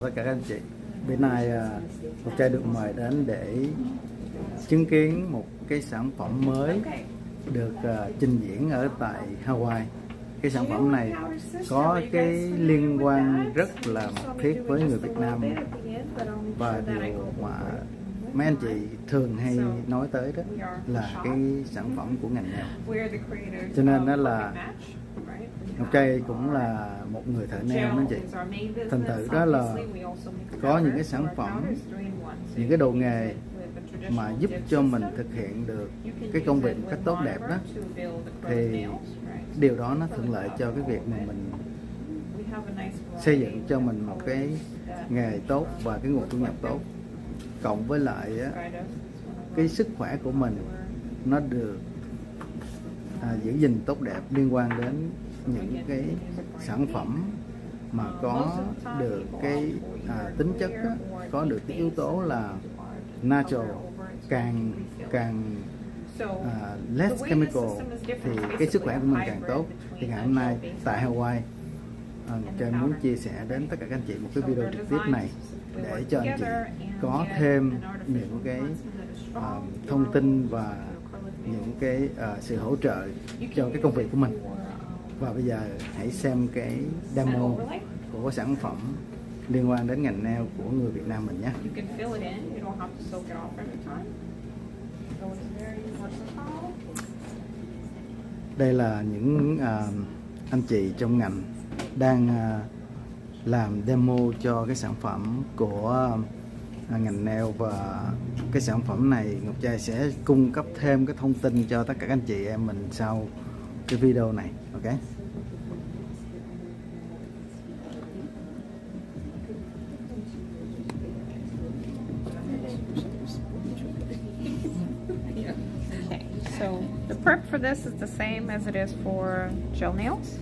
Tất cả các anh chị, bữa nay Ngọc Trai được mời đến để chứng kiến một cái sản phẩm mới được trình diễn ở tại Hawaii. Cái sản phẩm này có cái liên quan rất là mật thiết với người Việt Nam, và điều mà mấy anh chị thường hay nói tới đó là cái sản phẩm của ngành nail. Cho nên đó là Ngọc Trai cũng là một người thợ nail đó chị. Thành thử đó là có những cái sản phẩm, những cái đồ nghề mà giúp cho mình thực hiện được cái công việc một cách tốt đẹp đó, thì điều đó nó thuận lợi cho cái việc mà mình xây dựng cho mình một cái nghề tốt và cái nguồn thu nhập tốt, cộng với lại cái sức khỏe của mình nó được giữ gìn tốt đẹp, liên quan đến những cái sản phẩm mà có được cái tính chất đó, có được cái yếu tố là natural, càng less chemical thì cái sức khỏe của mình càng tốt. Thì ngày hôm nay tại Hawaii, Trời muốn chia sẻ đến tất cả các anh chị một cái video trực tiếp này để cho anh chị có thêm những cái thông tin và những cái sự hỗ trợ cho cái công việc của mình. Và bây giờ hãy xem cái demo của sản phẩm liên quan đến ngành nail của người Việt Nam mình nhé. Đây là những anh chị trong ngành đang làm demo cho cái sản phẩm của ngành nail, và cái sản phẩm này Ngọc Trai sẽ cung cấp thêm cái thông tin cho tất cả các anh chị em mình sau cái video này. Ok. So the prep for this is the same as it is for gel nails.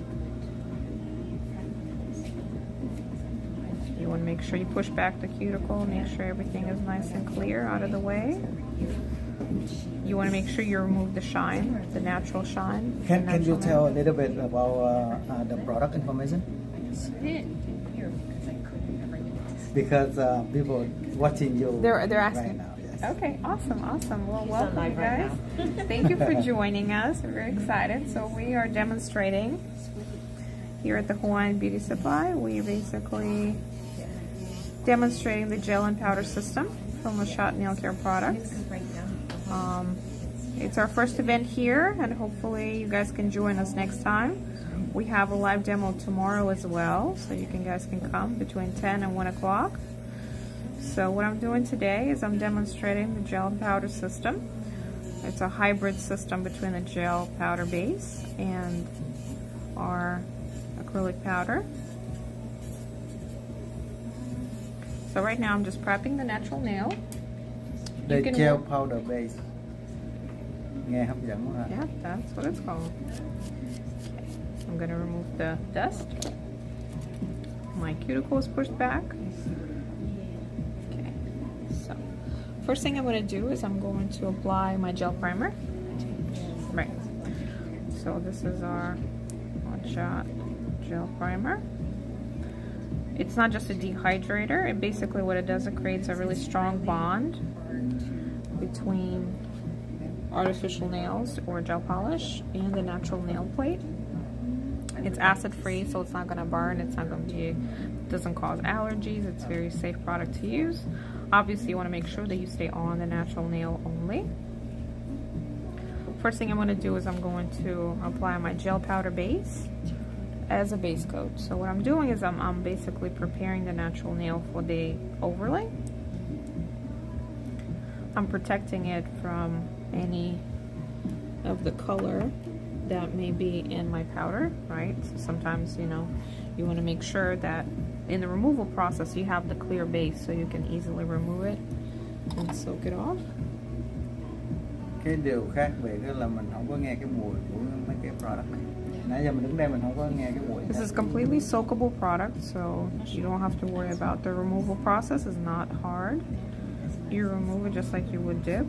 You want to make sure you push back the cuticle, make sure everything is nice and clear out of the way. You want to make sure you remove the shine, the natural shine. Can you tell a little bit about the product information? Because people watching you They're asking. right now. Yes. Okay, awesome. Well, welcome you guys. Thank you for joining us. We're very excited. So we are demonstrating here at the Hawaiian Beauty Supply. We basically demonstrating the gel and powder system from Shot Nail Care products. It's our first event here, and hopefully you guys can join us next time. We have a live demo tomorrow as well, so you guys can come between 10 and 1 o'clock. So what I'm doing today is I'm demonstrating the gel and powder system. It's a hybrid system between the gel powder base and our acrylic powder. So right now I'm just prepping the natural nail. The gel powder base. Nghe hấp dẫn quá. Yeah, that's what it's called. Okay. I'm going to remove the dust. My cuticle is pushed back. Okay. So first thing I'm going to do is I'm going to apply my gel primer. Right. So this is our Shot gel primer. It's not just a dehydrator. It basically what it does, it creates a really strong bond between artificial nails or gel polish and the natural nail plate. It's acid free, so it's not going to burn. It's not going to be, doesn't cause allergies. It's a very safe product to use. Obviously, you want to make sure that you stay on the natural nail only. First thing I'm going to do is I'm going to apply my gel powder base as a base coat. So what I'm doing is I'm basically preparing the natural nail for the overlay. I'm protecting it from any of the color that may be in my powder, right? So sometimes, you know, you want to make sure that in the removal process you have the clear base so you can easily remove it and soak it off. Cái điều khác biệt đó là mình không có nghe cái mùi của mấy cái product này. Nãy giờ mình đứng đây mình không có nghe cái mùi. This is completely soakable product, so you don't have to worry about the removal process. It's not hard. You remove it just like you would dip.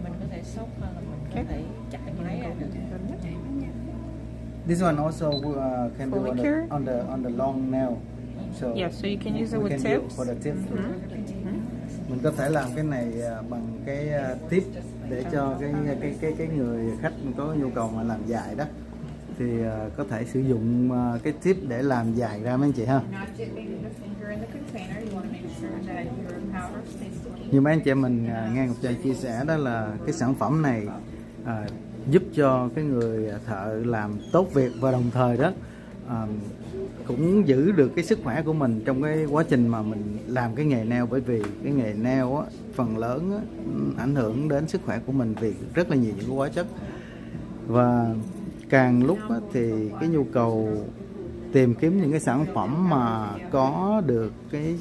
Mình có thể sốc hay là mình có thể chạy máy ra được. This one also can do Follicule? on the long nail. So Yeah, so you can use it we with can do tips. for the tip. Mình có thể làm cái này bằng cái tip để cho cái người khách có nhu cầu mà làm dài đó thì có thể sử dụng cái tip để làm dài ra mấy anh chị ha. Như mấy anh chị mình nghe Ngọc Trai chia sẻ đó là cái sản phẩm này giúp cho cái người thợ làm tốt việc và đồng thời đó cũng giữ được cái sức khỏe của mình trong cái quá trình mà mình làm cái nghề nail, bởi vì cái nghề nail á, phần lớn á, ảnh hưởng đến sức khỏe của mình vì rất là nhiều những cái hóa chất, và càng lúc á, thì cái nhu cầu tìm kiếm những cái sản phẩm mà có được cái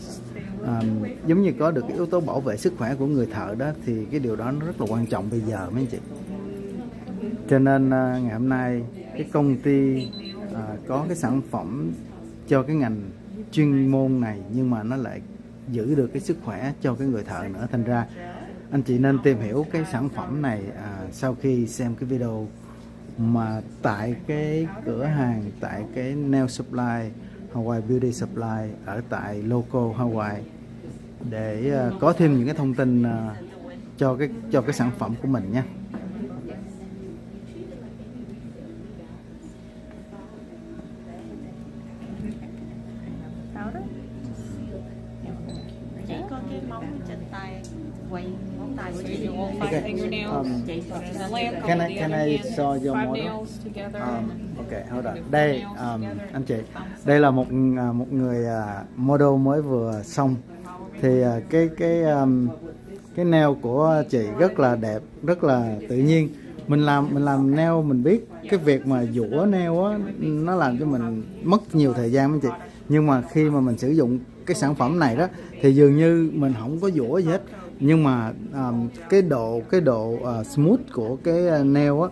giống như có được cái yếu tố bảo vệ sức khỏe của người thợ đó thì cái điều đó nó rất là quan trọng bây giờ mấy anh chị. Cho nên ngày hôm nay cái công ty có cái sản phẩm cho cái ngành chuyên môn này nhưng mà nó lại giữ được cái sức khỏe cho cái người thợ nữa, thành ra anh chị nên tìm hiểu cái sản phẩm này sau khi xem cái video mà tại cái cửa hàng, tại cái nail supply Hawaii Beauty Supply ở tại local Hawaii để có thêm những cái thông tin cho cái sản phẩm của mình nha. Chỉ có cái móng trên tay, quay móng tay của chị. Five fingernails. Can I show your Five model? nails together. Okay, hold on. Đây anh chị, đây là một người model mới vừa xong thì cái nail của chị rất là đẹp, rất là tự nhiên. Mình làm nail mình biết cái việc mà dũa nail á nó làm cho mình mất nhiều thời gian anh chị. Nhưng mà khi mà mình sử dụng cái sản phẩm này đó thì dường như mình không có dũa gì hết, nhưng mà cái độ smooth của cái nail á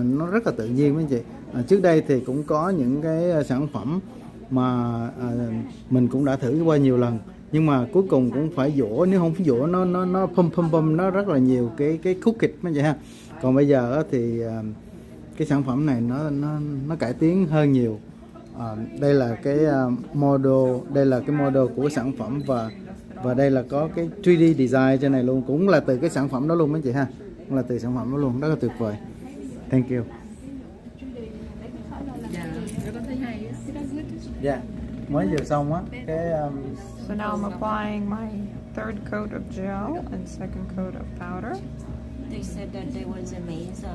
nó rất là tự nhiên mấy anh chị. Trước đây thì cũng có những cái sản phẩm mà mình cũng đã thử qua nhiều lần nhưng mà cuối cùng cũng phải dũa, nếu không phải dũa nó pum nó rất là nhiều cái khúc kịch mấy anh chị ha. Còn bây giờ thì cái sản phẩm này nó cải tiến hơn nhiều. Đây là cái model của sản phẩm và đây là có cái 3D design trên này luôn, cũng là từ cái sản phẩm đó luôn mấy chị ha, cũng là từ sản phẩm đó luôn, rất là tuyệt vời. Thank you. Yeah, mới vừa xong á cái So now I'm applying my third coat of gel and second coat of powder. They said that they was amazed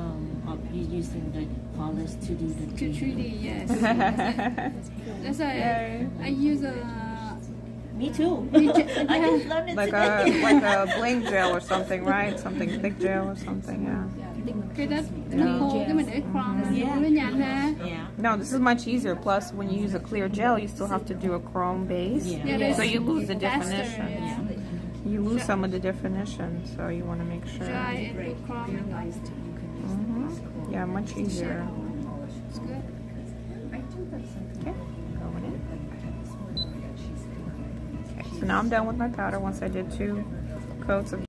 of you using the polish to do the 3D, yes. That's why I use a. Me too. I just learned it today. like a bling gel or something, right? Something thick gel or something, yeah. Cái đó nó khô cái mình để chrome nó nhanh ha. Yeah. No, this is much easier. Plus, when you use a clear gel, you still have to do a chrome base, Yeah. so you lose the Faster, definition. yeah. You lose some of the definition, so you want to make sure. Dry and do chrome. Yeah, much easier. It's good. Okay, going in. Okay, so now I'm done with my powder once I did 2 coats of.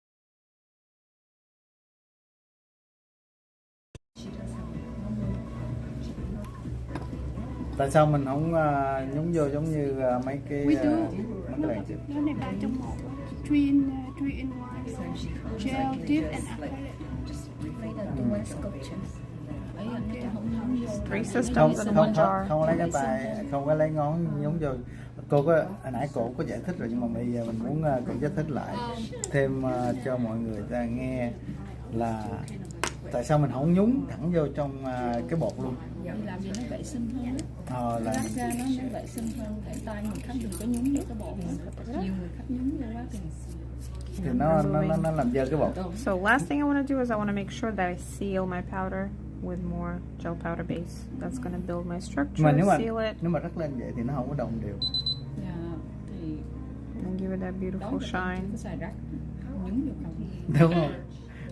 tại sao mình không nhúng vô giống như mấy cái We do. đèn chị? Nó này 3 trong 1. 3 in 1. Gel, dip and acrylic. 3 systems in one jar. Không lấy cái tay, không có lấy ngón nhúng vô. Cô có hồi nãy cô có giải thích rồi nhưng mà bây giờ mình muốn cô giải thích lại thêm cho mọi người ta nghe là tại sao mình không nhúng thẳng vô trong cái bột luôn. Làm gì nó vệ sinh hơn á. Lát ra nó vệ sinh hơn, để tay mình khách đừng có nhúng vô cái bột nữa. Nhiều người khách nhúng vô quá Thì nó làm dơ cái bột. So last thing I want to do is I want to make sure that I seal my powder with more gel powder base. That's going to build my structure, Mà seal it, nếu mà rắc lên vậy thì nó không có đồng đều. Dạ, thì and give it that beautiful shine. có xài rắc, nhúng vô không. Đúng không?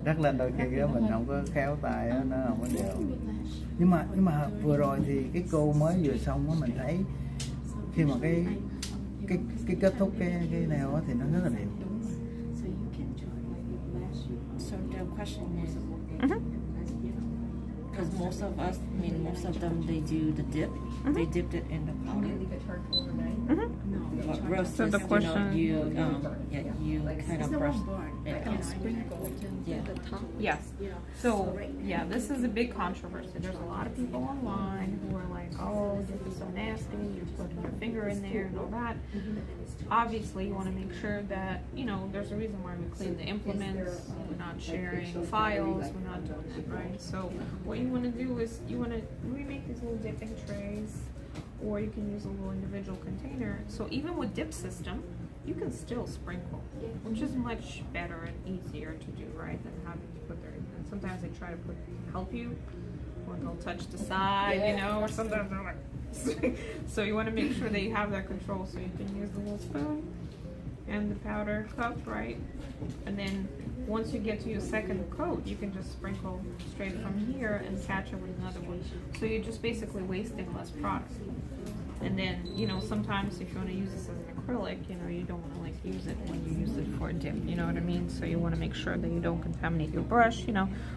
Rắc lên đôi khi đó mình không có khéo tay đó, nó không có đều. Nhưng mà vừa rồi thì cái cô mới vừa xong á, mình thấy khi mà cái kết thúc cái nail á thì nó rất là đều. So the question is, because most of us, I mean, most of them, they do the dip. They dipped it in the powder. But roast So the is, question- you kind of brush. Yeah. Yes. So yeah, this is a big controversy. There's a lot of people online who are like, "Oh, dip is so nasty. You're putting your finger in there and all that." Obviously, you want to make sure that there's a reason why we clean the implements. We're not sharing files. We're not doing that, right? So what you want to do is we make these little dipping trays, or you can use a little individual container. So even with dip system, you can still sprinkle, which is much better and easier to do, right, than having to put their. And sometimes they try to help you, or they'll touch the side, or sometimes they're like. So you want to make sure that you have that control. So you can use the little spoon and the powder cup, right? And then once you get to your second coat, you can just sprinkle straight from here and catch it with another one. So you're just basically wasting less product. And then, sometimes if you want to use this as an acrylic, you don't want to use it when you use it for a dip, you know what I mean? So you want to make sure that you don't contaminate your brush,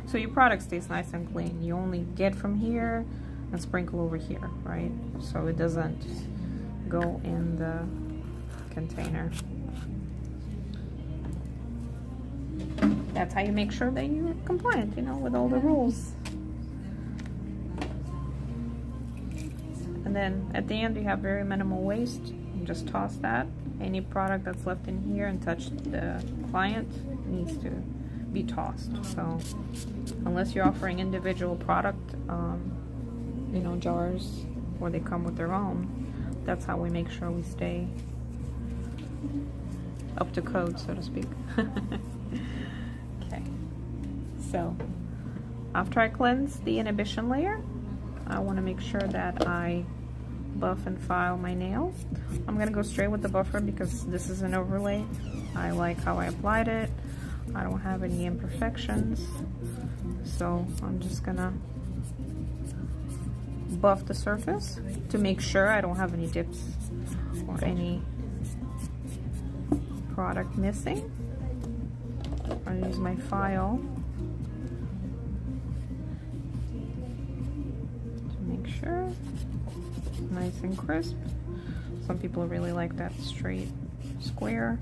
so your product stays nice and clean. You only get from here and sprinkle over here, right? So it doesn't go in the container. That's how you make sure that you're compliant, with all the rules. And then at the end you have very minimal waste. You just toss that. Any product that's left in here and touched the client needs to be tossed. So unless you're offering individual product, jars, or they come with their own, that's how we make sure we stay up to code, so to speak. Okay. So after I cleanse the inhibition layer, I want to make sure that I buff and file my nails. I'm going to go straight with the buffer because this is an overlay. I like how I applied it. I don't have any imperfections. So I'm just going to buff the surface to make sure I don't have any dips or any product missing. I'll use my file to make sure nice and crisp. Some people really like that straight square.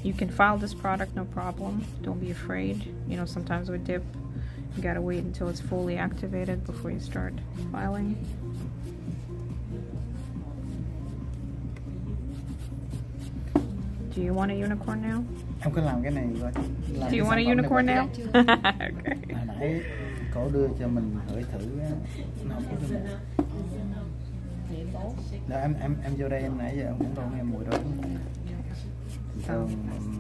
You can file this product, no problem. Don't be afraid. Sometimes with dip, you gotta wait until it's fully activated before you start filing. Do you want a unicorn now? Em cứ làm cái này coi. Do you want a unicorn now? Okay. Hồi nãy cổ đưa cho mình hửi thử nó không có cái mùi. Đó, em vô đây em nãy giờ em cũng đâu nghe mùi đâu. Thường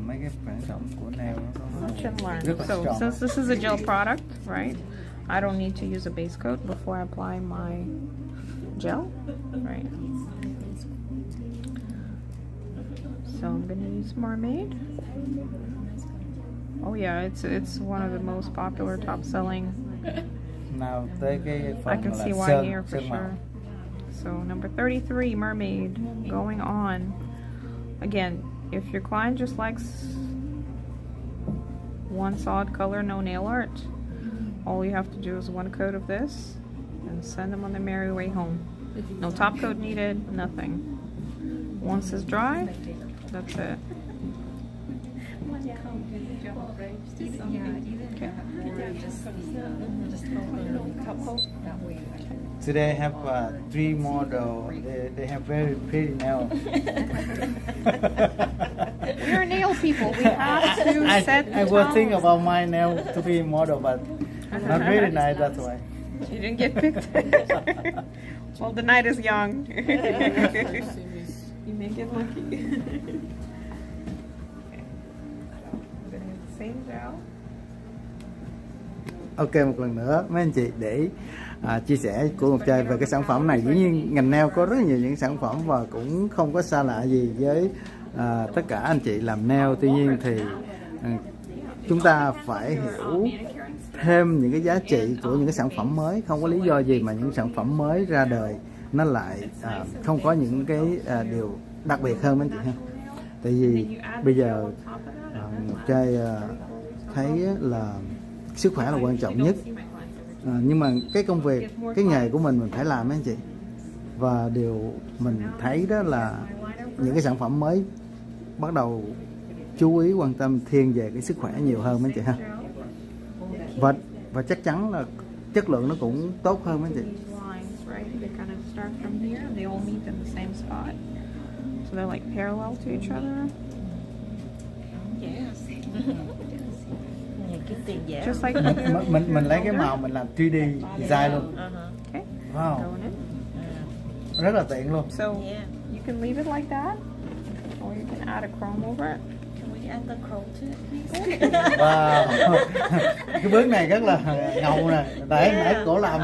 mấy cái sản phẩm của nail nó có rất là strong. So since this is a gel product, right? I don't need to use a base coat before I apply my gel, right? So I'm gonna use Mermaid. Oh yeah, it's one of the most popular, top-selling. Nào tới cái phần I can see why here for sure. So number 33, Mermaid, going on. Again, if your client just likes one solid color, no nail art, all you have to do is one coat of this and send them on their merry way home. No top coat needed, nothing. Once it's dry, that's it. Okay. Today I have 3 model. They have very pretty nails. We're nail people. We have to set the I was tone. thinking about my nail to be model, but not really nice. That's why. You didn't get picked. Well, the night is young. You may get lucky. Same gel. Ok, một lần nữa mấy anh chị để chia sẻ của Ngọc Trai về cái sản phẩm này. Dĩ nhiên ngành nail có rất nhiều những sản phẩm và cũng không có xa lạ gì với tất cả anh chị làm nail. Tuy nhiên thì chúng ta phải hiểu thêm những cái giá trị của những cái sản phẩm mới. Không có lý do gì mà những sản phẩm mới ra đời nó lại không có những cái điều đặc biệt hơn mấy anh chị ha. Tại vì bây giờ Ngọc Trai thấy là sức khỏe là quan trọng nhất. Nhưng mà cái công việc, cái nghề của mình phải làm mấy anh chị. Và điều mình thấy đó là những cái sản phẩm mới bắt đầu chú ý quan tâm thiên về cái sức khỏe nhiều hơn mấy anh chị ha. Và chắc chắn là chất lượng nó cũng tốt hơn mấy anh chị. They kind of start from here and they all meet in the same spot. So they're like parallel to each other. Yes. Cái tiền giả. Just like Mình lấy cái màu mình làm 3D design luôn. Okay. Wow. Going in. Rất là tiện luôn. So you can leave it like that, or you can add a chrome over it. Can we add the chrome to it, please? Wow. Cái bước này rất là ngầu nè. Nãy cổ làm.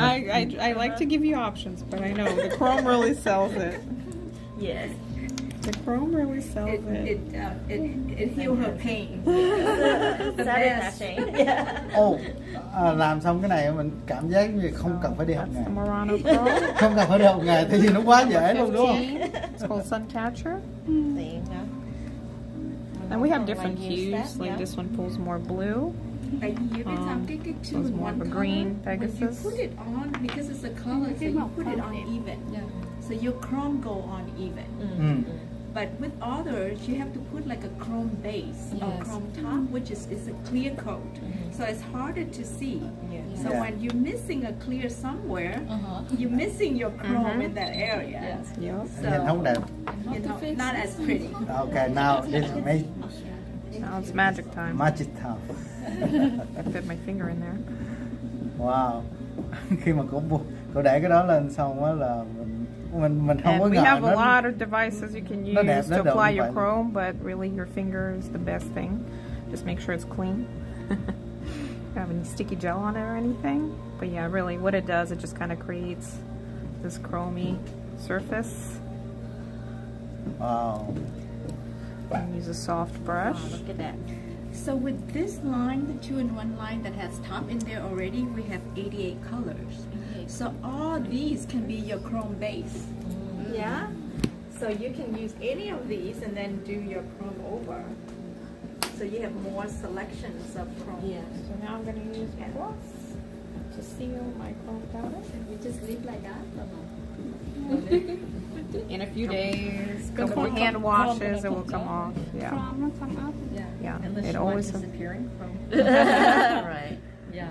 I like to give you options, but I know the chrome really sells it. Yes. The chrome really sells it. It heals her pain. The best. Làm xong cái này mình cảm giác như không cần phải đi học That's nghề. the Murano chrome. Không cần phải đi học nghề, tại vì nó quá dễ luôn đúng không? 15. It's called Sun Catcher. Tiện hả? And we have different hues. Like this one pulls more blue. Tại vì cái two it's in more one of a color, green when Pegasus. you put it on, because it's a color, so you put it on even. So your chrome go on even. But with others, you have to put like a chrome base or chrome top, which is a clear coat. So it's harder to see. So when you're missing a clear somewhere, you're missing your chrome in that area. Yep. Nhìn không đẹp. You know, not as pretty. Okay, now this is Now it's magic time. magic time. I fit my finger in there. Wow. Khi mà cô để cái đó lên xong á là mình không And có we ngờ have a nó. lot of devices you can Nó đẹp, use nó to đẹp apply như your vậy. chrome, but really your finger is the best thing. Just make sure it's clean. Don't have any sticky gel on it or anything. But yeah, really what it does, it just kind of creates this chromy surface. Wow. And use a soft brush. Wow, look at that. So with this line, the 2-in-1 line that has top in there already, we have 88 colors. So all these can be your chrome base. Yeah? So you can use any of these and then do your chrome over. So you have more selections of chrome. Yeah. So now I'm going to use gloss to seal my chrome powder. We just leave like that. In a few days, a couple hand washes, it will come off. Yeah. Chrome will come up. Yeah. Unless It you want always disappearing from. Right. Yeah.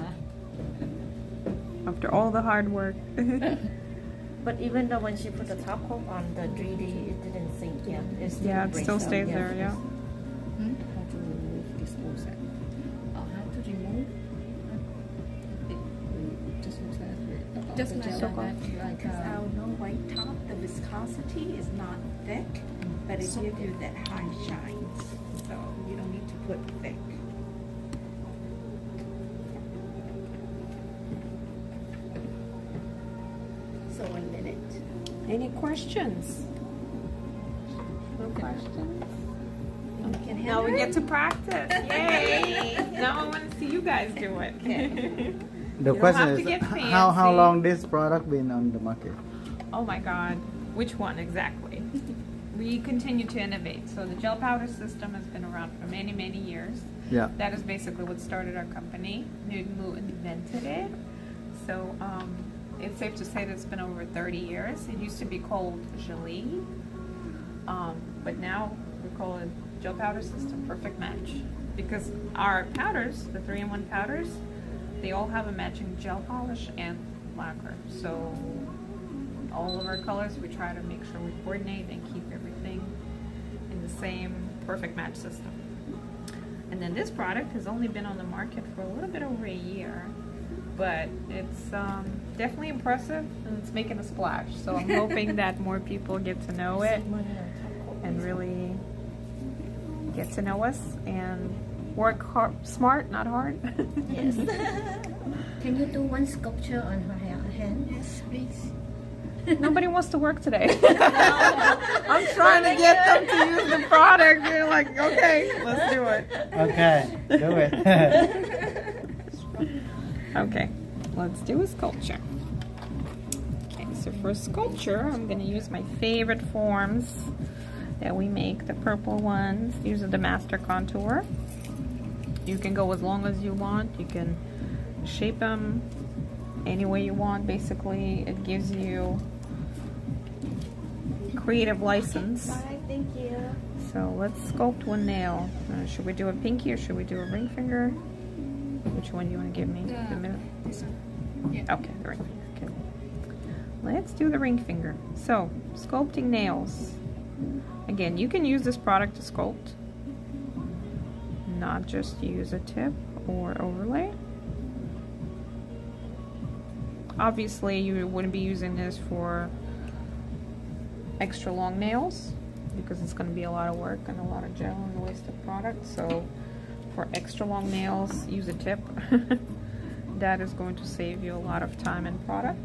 after all the hard work. But even though when she put the top coat on the 3D, it didn't sink. Yeah, it still, Yeah, it breaks still out. stays there, yeah. How to remove this OSAT? How to remove? Just OSAT. Just like like our no white top, the viscosity is not thick, but it gives you that high shine. So you don't need to put thick. So 1 minute. Any questions? No questions? Can Now we get to practice. Yay! Now I want to see you guys do it. The You don't question have to is get how fancy. long this product been on the market? Oh my God, which one exactly? We continue to innovate. So the gel powder system has been around for many, many years. Yeah. That is basically what started our company. Nudmu invented it. So it's safe to say that it's been over 30 years. It used to be called Gelée, but now we call it gel powder system perfect match. Because our powders, the 3-in-1 powders, they all have a matching gel polish and lacquer. So all of our colors, we try to make sure we coordinate and keep everything in the same perfect match system. And then this product has only been on the market for a little bit over a year, but it's definitely impressive and it's making a splash. So I'm hoping that more people get to know it and really get to know us and work hard, smart, not hard. Yes. Can you do one sculpture on her hand? Yes, please. Nobody wants to work today. I'm trying to get them to use the product. They're like, okay, let's do it. Okay, do it. Okay, let's do a sculpture. Okay, so for sculpture, I'm going to use my favorite forms that we make, the purple ones. These are the master contour. You can go as long as you want. You can shape them any way you want. Basically, it gives you creative license. Bye, thank you. So let's sculpt one nail. Should we do a pinky or should we do a ring finger? Which one do you want to give me? The middle? This one. Yeah. Okay, the ring finger. Okay. Let's do the ring finger. So, sculpting nails. Again, you can use this product to sculpt, not just use a tip or overlay. Obviously, you wouldn't be using this for extra long nails because it's going to be a lot of work and a lot of gel and a waste of product. So for extra long nails, use a tip. That is going to save you a lot of time and product.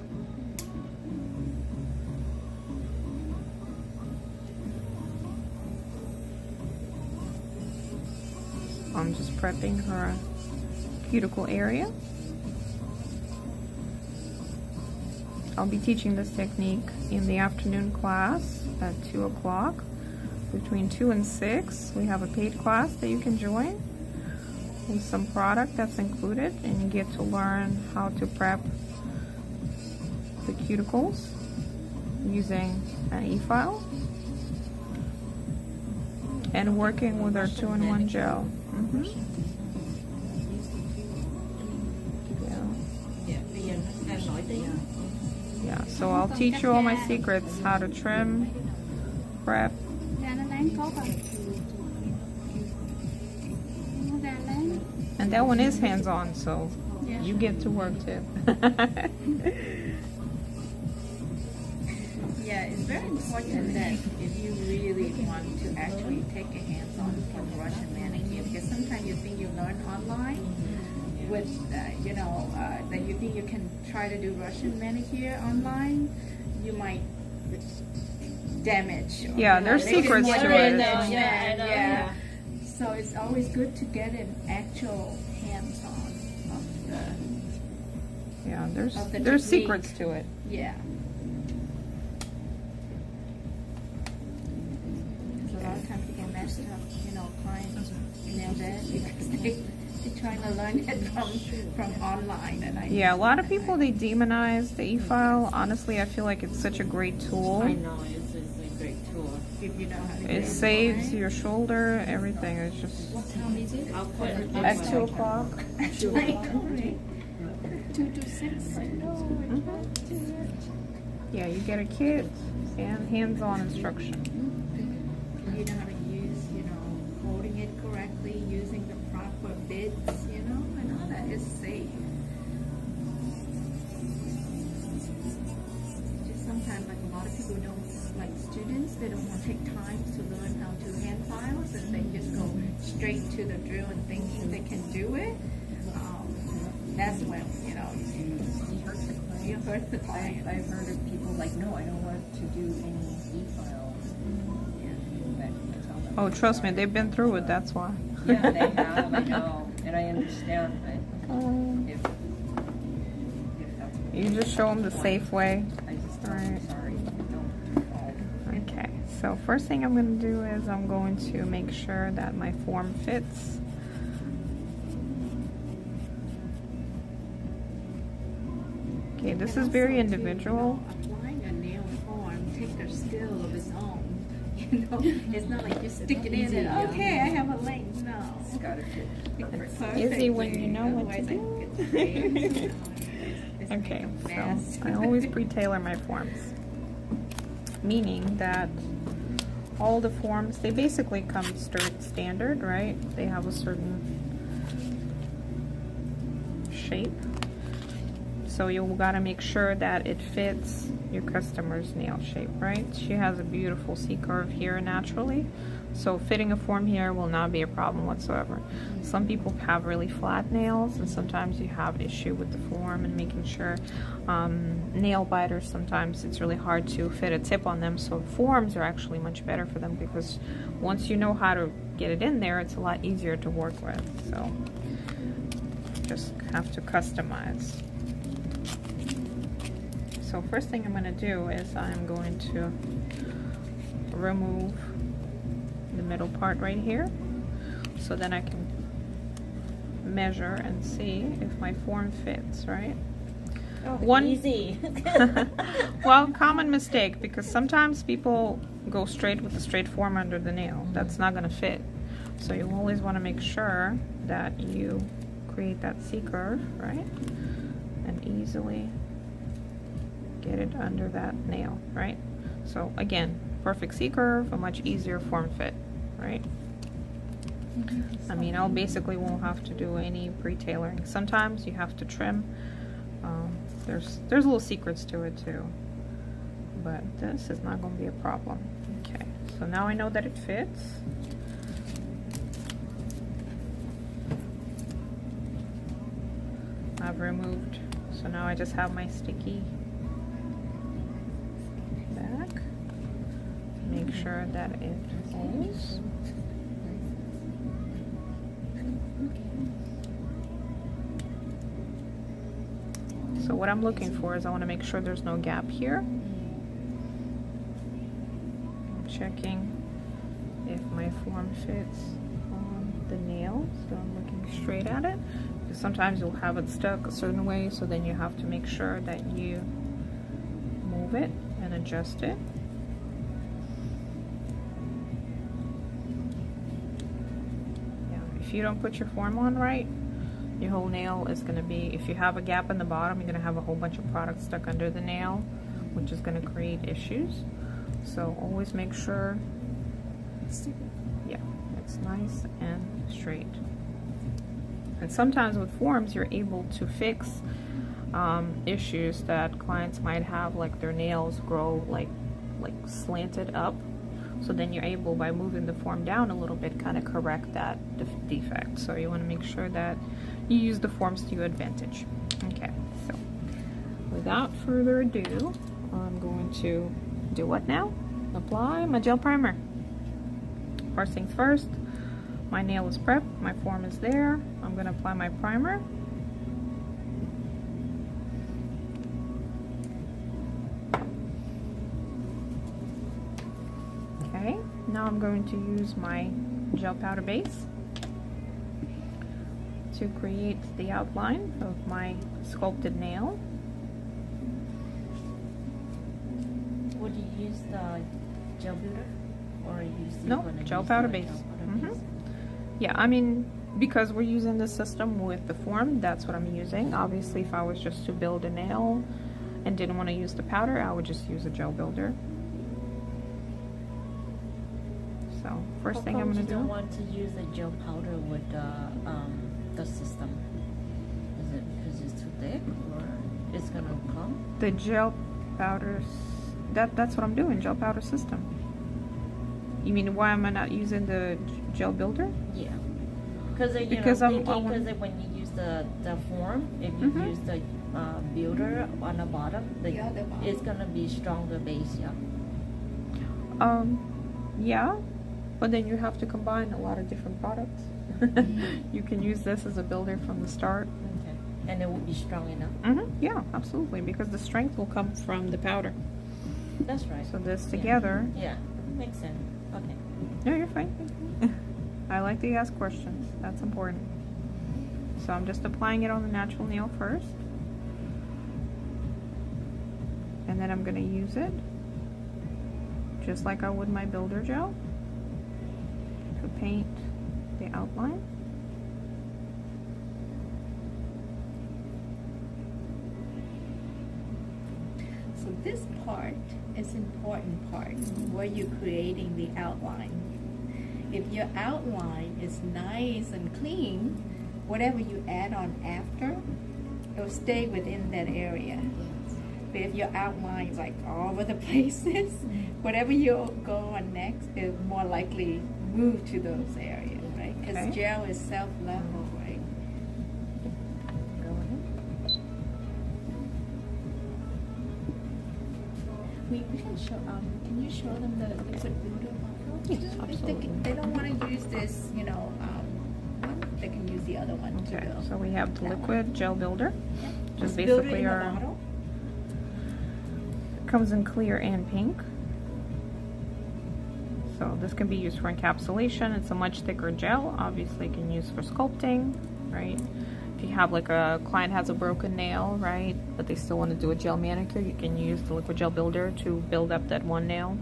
I'm just prepping her cuticle area. I'll be teaching this technique in the afternoon class at 2 o'clock. Between 2 and 6, we have a paid class that you can join with some product that's included, and you get to learn how to prep the cuticles using an e-file and working with our 2-in-1 gel. Yeah, so I'll teach you all my secrets, how to trim, prep. And that one is hands-on, so you get to work too. Yeah, it's very important that if you really want to actually take a hands-on from Russian manicure, because sometimes you think you learn online with, that you think you can try to do Russian manicure online, you might damage. Or, Yeah, there's secrets to it. Yeah. So it's always good to get an actual hands-on of the. Yeah, there's technique. secrets to it. Yeah. A lot of times you get messed up, clients nail that because they're trying to learn it from online, and Yeah, a lot of people, they demonize the e-file. Honestly, I feel like it's such a great tool. I know, it's a great tool. if you know how to. It saves your shoulder, everything. It's just What time is it? I'll put it at 2 o'clock. 2 to 6. Yeah, you get a kit and hands-on instruction. You know how to use, holding it correctly, using the proper bits, and all that is safe. Just sometimes, like a lot of people don't, like students, they don't want to take time to learn how to hand files, and they just go straight to the drill and thinking they can do it. That's when, you hurt the client. I've heard of people like, no, I don't want to do any e-file. Oh, trust me, they've been through it, that's why. Yeah, they have, I know, and I understand, but if that's what You just show them the safe way. I just All right. I'm sorry, don't. Okay, so first thing I'm going to do is I'm going to make sure that my form fits. Okay, this is very individual. Applying a nail form takes a skill of its own. It's not like you stick it in and okay, I have a length. No, It's gotta fit. Perfect. Easy when you know what to do. Okay, so I always pre-tailor my forms, meaning that all the forms, they basically come standard, right? They have a certain shape. So you gotta make sure that it fits your customer's nail shape, right? She has a beautiful C-curve here naturally, so fitting a form here will not be a problem whatsoever. Some people have really flat nails, and sometimes you have issue with the form and making sure. Nail biters, sometimes it's really hard to fit a tip on them, so forms are actually much better for them because once you know how to get it in there, it's a lot easier to work with. So just have to customize. So first thing I'm going to do is I'm going to remove the middle part right here, so then I can measure and see if my form fits, right? One Easy. well, common mistake, because sometimes people go straight with the straight form under the nail. That's not going to fit. So you always want to make sure that you create that C-curve, right? And easily get it under that nail, right? So again, perfect C-curve, a much easier form fit, right? I mean, I basically won't have to do any pre-tailoring. Sometimes you have to trim. There's little secrets to it too, but this is not going to be a problem. Okay, so now I know that it fits. I've removed, so now I just have my sticky back. Make sure that it holds. So what I'm looking for is I want to make sure there's no gap here. I'm checking if my form fits on the nail, so I'm looking straight at it. Because sometimes you'll have it stuck a certain way, so then you have to make sure that you move it and adjust it. Yeah, if you don't put your form on right, your whole nail is going to be, if you have a gap in the bottom, you're going to have a whole bunch of product stuck under the nail, which is going to create issues. So always make sure, yeah, it's nice and straight. And sometimes with forms, you're able to fix issues that clients might have, like their nails grow like slanted up. So then you're able, by moving the form down a little bit, kind of correct that defect. So you want to make sure that you use the forms to your advantage. Okay, so without further ado, I'm going to do what now? Apply my gel primer. First things first, my nail is prepped, my form is there. I'm going to apply my primer. Okay, now I'm going to use my gel powder base to create the outline of my sculpted nail. Would you use the gel builder, or No, gel powder base. Yeah, I mean, because we're using the system with the form, that's what I'm using. Obviously, if I was just to build a nail and didn't want to use the powder, I would just use a gel builder. So first thing I'm going to do. You don't want to use the gel powder with the system? Is it because it's too thick, or it's going to come? The gel powders, that's what I'm doing, gel powder system. You mean why am I not using the gel builder? Yeah, because when you use the form, if you use the builder on the bottom, it's gonna be stronger base. Yeah. Yeah, but then you have to combine a lot of different products. You can use this as a builder from the start. Okay. And it will be strong enough. Yeah, absolutely, because the strength will come from the powder. That's right. So this together. Yeah, makes sense. Okay. No, you're fine. I like to ask questions. That's important. So I'm just applying it on the natural nail first. And then I'm going to use it just like I would my builder gel to paint the outline. So this part is important part where you're creating the outline. If your outline is nice and clean, whatever you add on after, it'll stay within that area. But if your outline is like all over the places, whatever you go on next, it'll more likely move to those areas, right? Because gel is self-level, right? Go ahead. We can show. Can you show them the liquid builder model? Yes, If absolutely. they don't want to use this, one, they can use the other one to Okay, build. so we have the liquid gel builder. Just Build it basically in the our bottle. comes in clear and pink. So this can be used for encapsulation. It's a much thicker gel. Obviously, you can use for sculpting, right? If you have like a client has a broken nail, right, but they still want to do a gel manicure, you can use the liquid gel builder to build up that one nail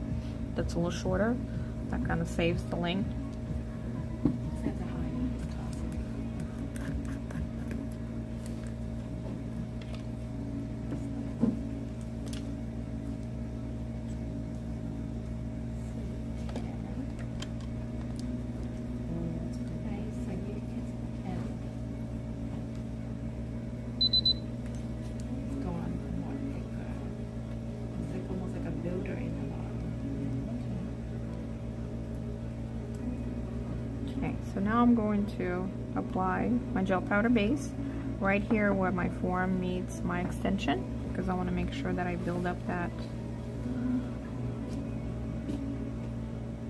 that's a little shorter. That kind of saves the length. Okay, so now I'm going to apply my gel powder base right here where my form meets my extension, because I want to make sure that I build up that.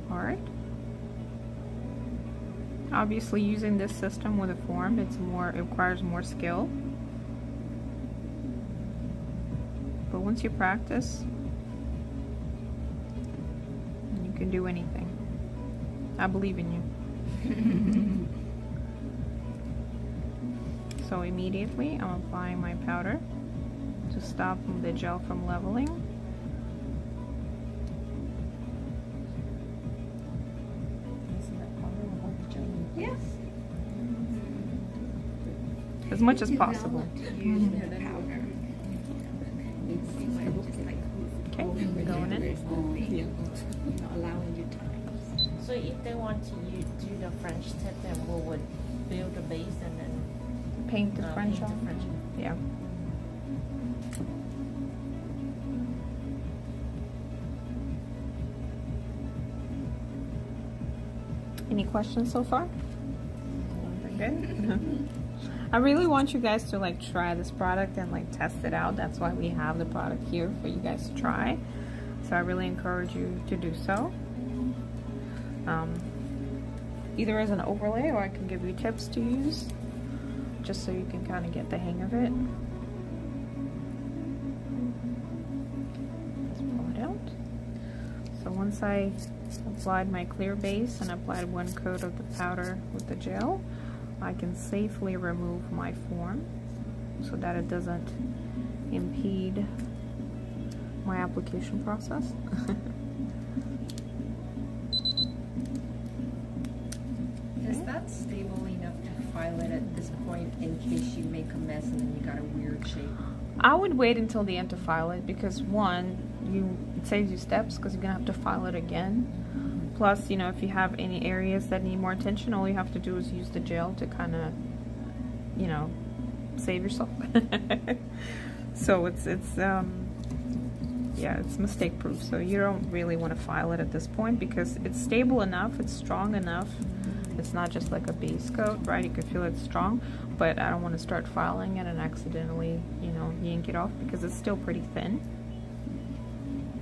Alright. Obviously using this system with a form, it requires more skill. But once you practice, you can do anything. I believe in you. So immediately I'm applying my powder to stop the gel from leveling. Yes. As much as possible. Okay, going in. Allowing you time. So if they want to do the French tip, then we would build the base and then Paint the French paint the on. French. Yeah. Any questions so far? Very good. I really want you guys to like try this product and like test it out. That's why we have the product here for you guys to try. So I really encourage you to do so. Either as an overlay, or I can give you tips to use just so you can kind of get the hang of it. Let's pull it out. So once I applied my clear base and applied one coat of the powder with the gel, I can safely remove my form so that it doesn't impede my application process. Is that stable enough to file it at this point in case you make a mess and then you got a weird shape? I would wait until the end to file it, because one, it saves you steps because you're gonna have to file it again. Plus, you know, if you have any areas that need more attention, all you have to do is use the gel to kind of, you know, save yourself. So yeah, it's mistake proof. So you don't really want to file it at this point because it's stable enough, it's strong enough. It's not just like a base coat, right? You can feel it's strong, but I don't want to start filing it and accidentally, you know, yank it off because it's still pretty thin.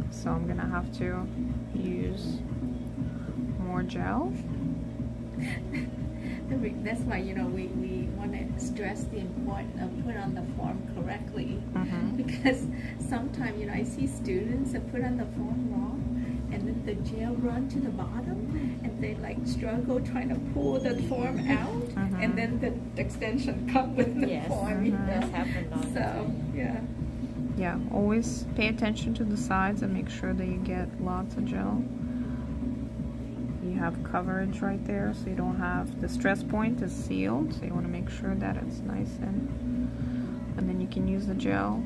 So I'm gonna have to use more gel. That's why, you know, we want to stress the importance of put on the form correctly. Because sometimes, you know, I see students that put on the form wrong, and then the gel run to the bottom, and they like struggle trying to pull the form out, and then the extension come with the form. That's happened on So yeah. Yeah, always pay attention to the sides and make sure that you get lots of gel. You have coverage right there, so you don't have, the stress point is sealed, so you want to make sure that it's nice, and then you can use the gel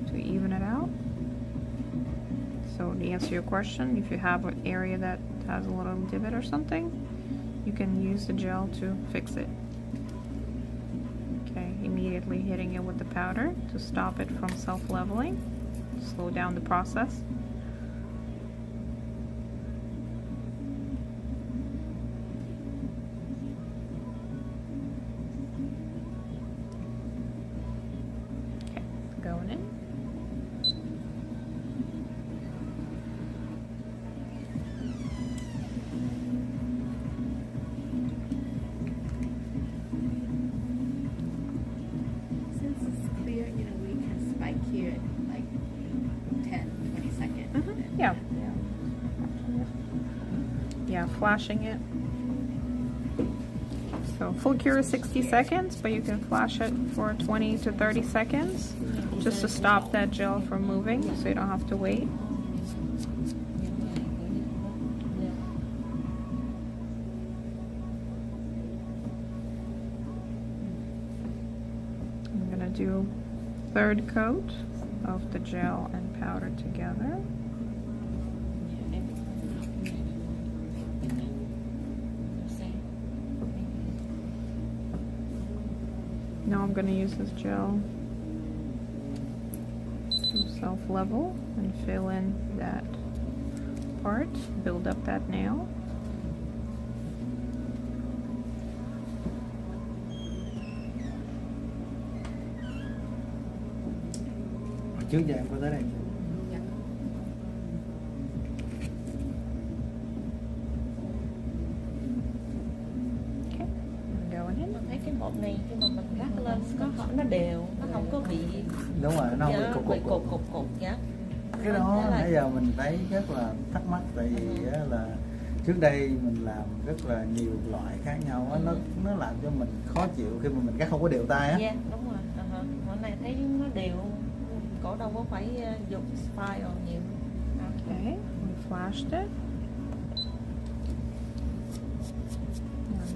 to even it out. So to answer your question, if you have an area that has a little divot or something, you can use the gel to fix it. Okay, immediately hitting it with the powder to stop it from self-leveling, slow down the process. Okay, going in. Since it's clear, you know, we can spike here in like 10, 20 seconds. Yeah. Yeah, flashing it. So full cure is 60 seconds, but you can flash it for 20 to 30 seconds just to stop that gel from moving, so you don't have to wait. I'm gonna do third coat of the gel and powder together. Now I'm going to use this gel to self-level and fill in that part, build up that nail. Trước giờ em có tới đây chưa? Okay, I'm going in. Mình thấy cái bột này khi mà mình rắc lên nó đều, nó không có bị Đúng rồi, nó không bị cục nhá. Cái đó nãy giờ mình thấy rất là thắc mắc, tại vì là trước đây mình làm rất là nhiều loại khác nhau á, nó làm cho mình khó chịu khi mà mình cắt không có đều tay á. Dạ, đúng rồi. Hôm nay thấy nó đều, cổ đâu có phải dùng spiral nhiều. Okay, we flashed it.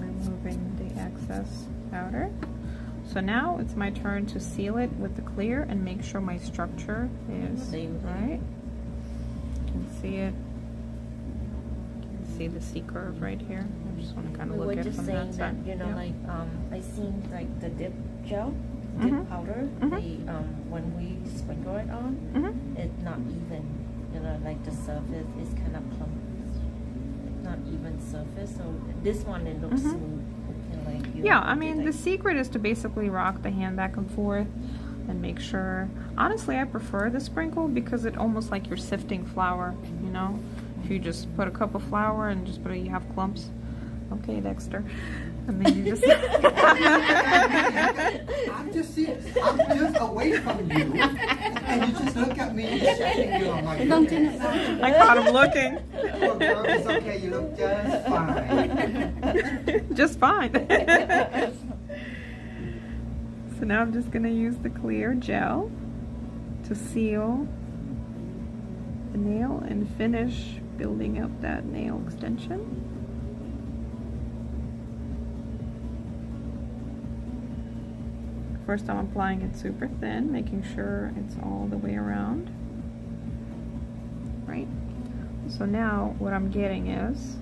I'm removing the excess powder. So now it's my turn to seal it with the clear and make sure my structure is right. You can see it. You can see the C curve right here. I just want to kind of look at it from that side. You know, Yeah. like I seen like the dip gel, dip powder. When we sprinkle it on, it's not even. You know, like the surface is kind of plump. It's not even surface. So this one it looks smooth. Yeah, I mean, the secret is to basically rock the hand back and forth and make sure. Honestly, I prefer the sprinkle because it almost like you're sifting flour, you know? If you just put a cup of flour and just put it, you have clumps. Okay, Dexter. And then you just... I'm just away from you. And you just look at me and checking you. I'm like, I caught him looking. oh, girl, it's okay. You look just fine. Just fine. So now I'm just going to use the clear gel to seal the nail and finish building up that nail extension. First I'm applying it super thin, making sure it's all the way around. Right? So now what I'm getting is,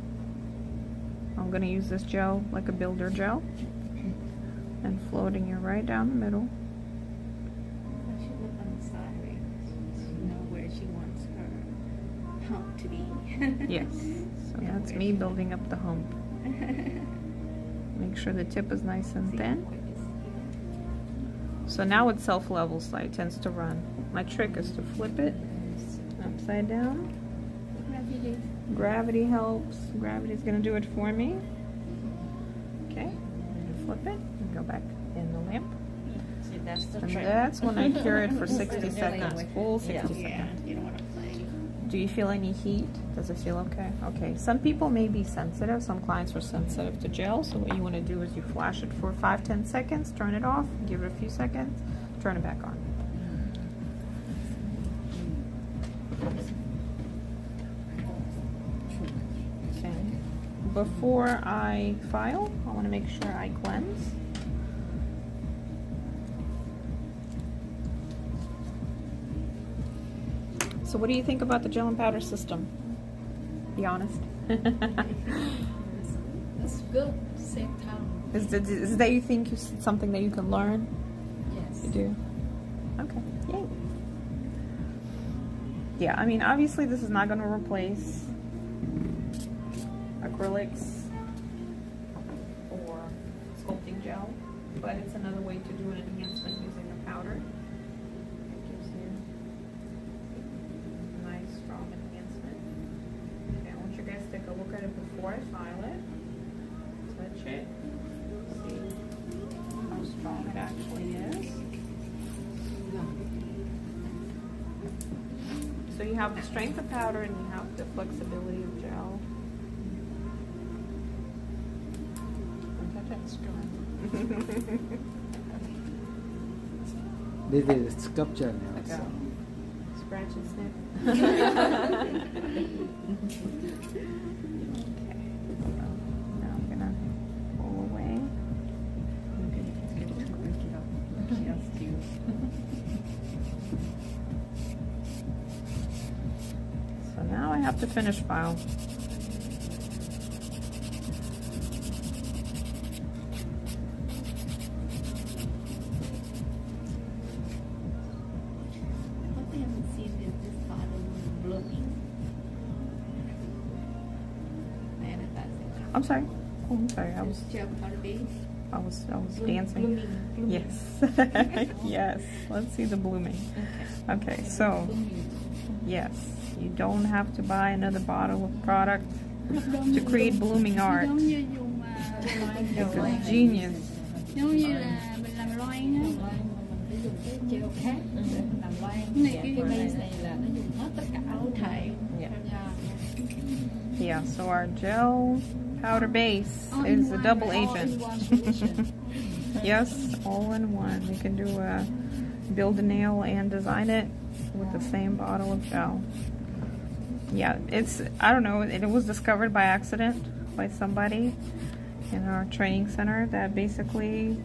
I'm going to use this gel like a builder gel and floating it right down the middle. I should look on the side, right? So you know where she wants her hump to be. Yes. So Yeah, that's where me she- building up the hump. Make sure the tip is nice and thin. So now it self-levels, so it tends to run. My trick is to flip it upside down. Gravity helps. Gravity's gonna do it for me. Okay, and flip it and go back in the lamp. See, that's the And trick. that's when I cure it for 60 seconds, full 60 Yeah. seconds. Yeah, you don't want to play. Do you feel any heat? Does it feel okay? Okay, some people may be sensitive. Some clients are sensitive to gel, so what you want to do is you flash it for 5-10 seconds, turn it off, give it a few seconds, turn it back on. Okay. Before I file, I want to make sure I cleanse. So what do you think about the gel and powder system? Be honest. It's good. Same time. Is that you think is something that you can learn? Yes. You do? Okay. Yay. Yeah, I mean, obviously this is not going to replace acrylics or sculpting gel, but it's another way to do an enhancement using the powder. It gives you a nice, strong enhancement. Okay, I want you guys to take a look at it before I file it. Touch it. See how strong it actually is. So you have the strength of powder and you have the flexibility of gel. I'm This is sculpture now. So. Scratch and sniff. Now I'm gonna pull away. So now I have to finish file. What we haven't seen is this part of blooming. I'm sorry. Oh, I'm sorry. I was Gel powder base. dancing. Blooming. Yes. Yes. Let's see the blooming. Okay, so yes, you don't have to buy another bottle of product to create blooming art. Giống như dùng It's a genius. giống như là mình làm loan á. Mình dùng cái gel khác để mình làm loan. Cái base này là nó dùng hết tất cả ấu thảy. Yeah, so our gel powder base is a double agent. Yes, all in one. You can do build a nail and design it with the same bottle of gel. Yeah, it's, I don't know, it was discovered by accident by somebody in our training center that basically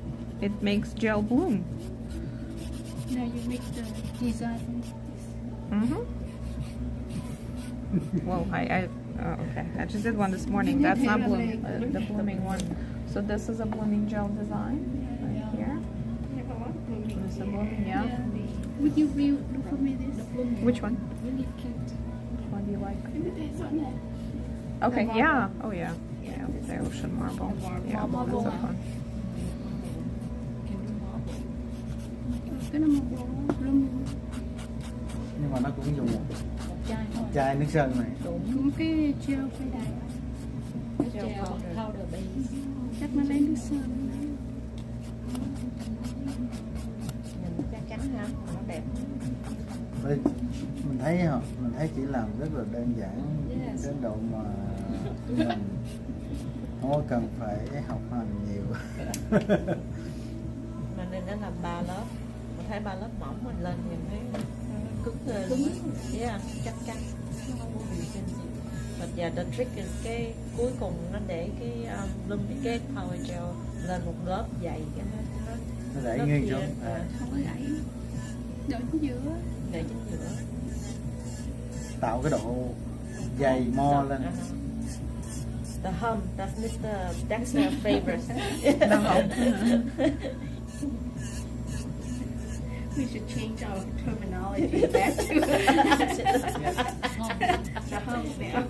it makes gel bloom. Now you make the design. Well, okay, I just did one this morning. That's not bloom, the blooming one. So this is a blooming gel design right here. This is a blooming, yeah. Would you do for me this? Which one? Really cute. Which one do you like? This one. Okay, yeah. Oh, yeah. Yeah, the ocean marble. Yeah, that's a fun. Cái nó một bộ blooming. Nhưng mà nó cũng dùng một chai nước sơn này. Cũng cái gel phải đầy. Gel powder base. Chắc nó lấy nước sơn. Chắc chắn ha, nó đẹp. Mình thấy chỉ làm rất là đơn giản đến độ mà mình không có cần phải học hành nhiều. Mà nên nó làm 3 lớp. Mình thấy 3 lớp mỏng mình lên thì thấy cứng hơn. Yeah, chắc chắn. But yeah, the trick is cái cuối cùng nó để cái lubricate power gel lên một lớp dày cái Nó đẩy nghiêng xuống. Không có đẩy. Đợi chính giữa. Để chính giữa. Tạo cái độ dày mo lên. The hum, that's Mr. Dexter's favorite. The hum. We should change our terminology back to the hums now.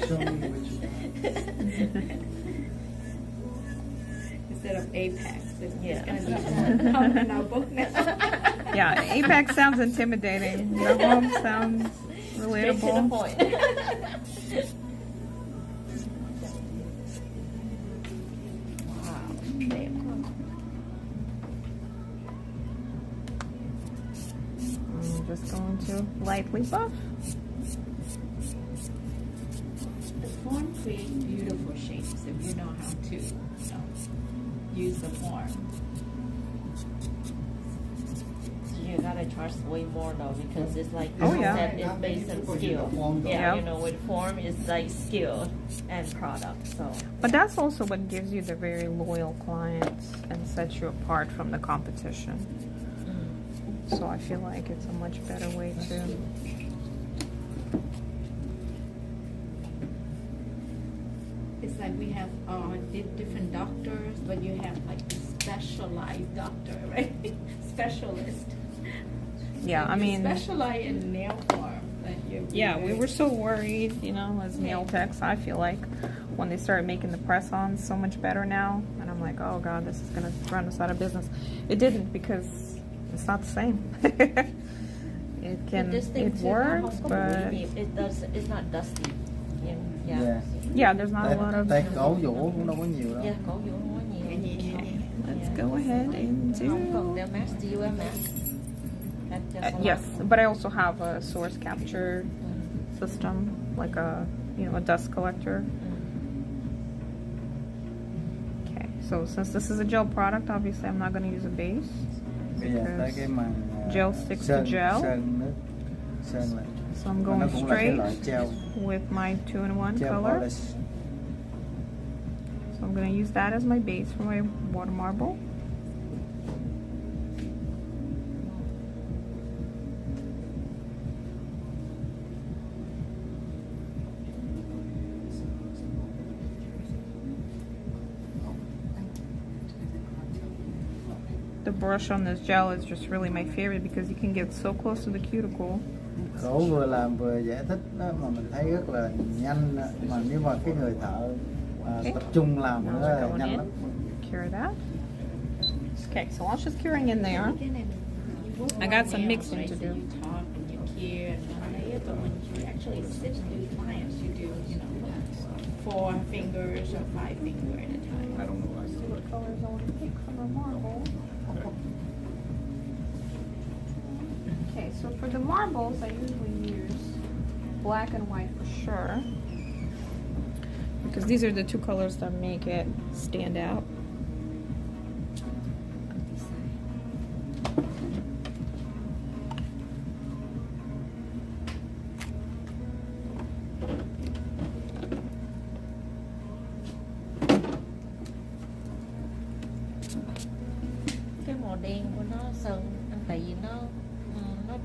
Show me what you got. Instead of Apex, it's Yeah. going to be hum in our book now. Yeah, Apex sounds intimidating. The home sounds Straight to the relatable. point. Wow, đẹp không? I'm just going to lightly buff. The form creates beautiful shapes if you know how to use the form. You gotta trust way more though because it's like Oh, yeah. that is based on skill. Yeah, Yeah. you know, with form is like skill and product. So But that's also what gives you the very loyal clients and sets you apart from the competition. So I feel like it's a much better way to. It's like we have different doctors, but you have like the specialized doctor, right? Specialist. Yeah, So I you mean, specialize in nail form. yeah, we were so worried, you know, as nail techs. I feel like when they started making the press-ons so much better now, and I'm like, oh god, this is gonna run us out of business. It didn't because it's not the same. It can, it works, but it's not dusty. Yeah. Yeah. yeah, there's not a lot of. Tay cổ vũ cũng đâu có nhiều đâu. Yeah, cổ vũ không có nhiều. Okay, let's go ahead and Không do. cần đeo mask, do you wear mask? Yes, but I also have a source capture system, like a, you know, a dust collector. Okay, So since this is a gel product, obviously I'm not going to use a base. Bây giờ tới cái màn Gel sticks to gel. sơn nước, sơn lại. So I'm Và nó going cũng là cái straight loại gel, with my 2-in-1 gel color. polish. So I'm going to use that as my base for my water marble. The brush on this gel is just really my favorite because you can get so close to the cuticle. Cổ vừa làm vừa giải thích đó, mà mình thấy rất là nhanh đó. Mà nếu mà cái người thợ tập trung làm nữa là nhanh lắm. Cure that. Okay, so while she's curing in there, I got some mixing to do. You talk and you hear and all that, but when you actually sit and do clients, you do, 4 fingers or 5 fingers at a time. I don't know why. See what colors I want to pick for the marble. Okay, so for the marbles, I usually use black and white for sure, because these are the 2 colors that make it stand out. Cái màu đen của nó sơn tại vì nó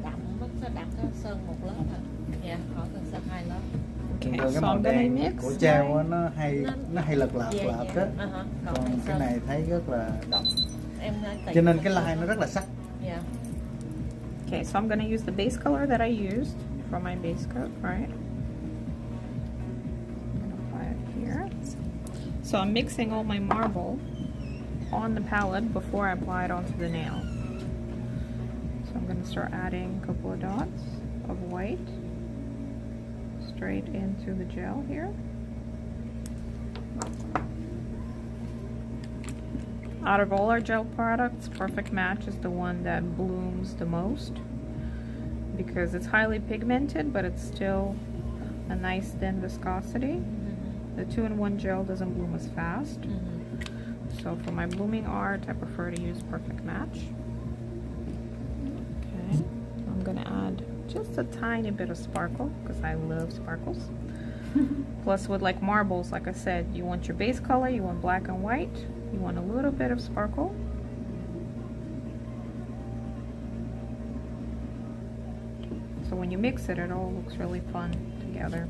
đậm, nó đậm nó sơn một lớp thôi. Dạ, họ cần sơn 2 lớp. Thường Okay, thường cái so màu I'm gonna đen mix của gel á, nó hay lật lạt Dạ, lạt dạ. á. Còn Còn cái sơn- này thấy rất là đậm. em nói tại Cho vì nên nó cái sơn- line nó rất là sắc. Dạ. Okay, so I'm gonna use the base color that I used for my base coat, right? I'm gonna apply it here. So I'm mixing all my marble on the palette before I apply it onto the nail. So I'm gonna start adding a couple of dots of white straight into the gel here. Out of all our gel products, Perfect Match is the one that blooms the most because it's highly pigmented, but it's still a nice thin viscosity. The 2-in-1 gel doesn't bloom as fast. So for my blooming art, I prefer to use Perfect Match. Okay, I'm gonna add just a tiny bit of sparkle because I love sparkles. Plus with like marbles, like I said, you want your base color, you want black and white, you want a little bit of sparkle. So when you mix it, it all looks really fun together.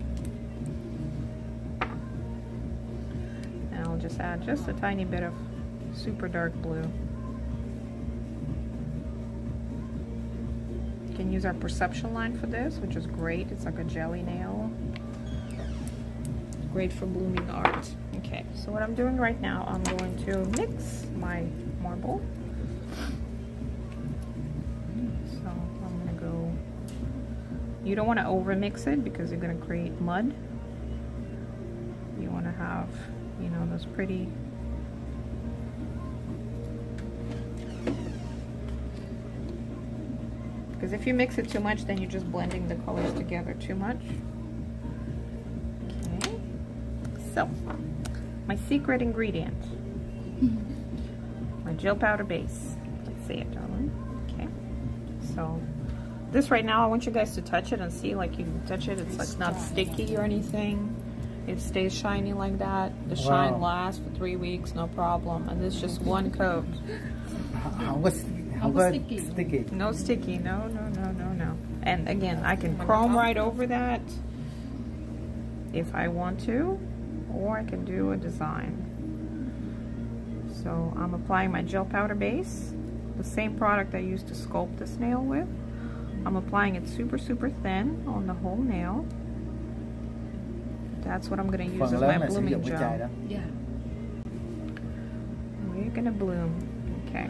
And I'll just add just a tiny bit of super dark blue. You can use our perception line for this, which is great. It's like a jelly nail. Great for blooming art. Okay, so what I'm doing right now, I'm going to mix my marble. So I'm gonna go, you don't want to over mix it because you're going to create mud. You want to have, you know, those pretty because if you mix it too much, then you're just blending the colors together too much. Okay, so my secret ingredient, my gel powder base. Let's see it, darling. Okay, so this right now, I want you guys to touch it and see, like you can touch it, it's like not sticky or anything. It stays shiny like that. The shine lasts for 3 weeks, no problem. And this is just one coat. Không có sticky. No sticky, no. And again, I can chrome right over that if I want to, or I can do a design. So I'm applying my gel powder base, the same product I used to sculpt this nail with. I'm applying it super thin on the whole nail. That's what I'm going to use as my blooming gel. Yeah. We're going to bloom. Okay.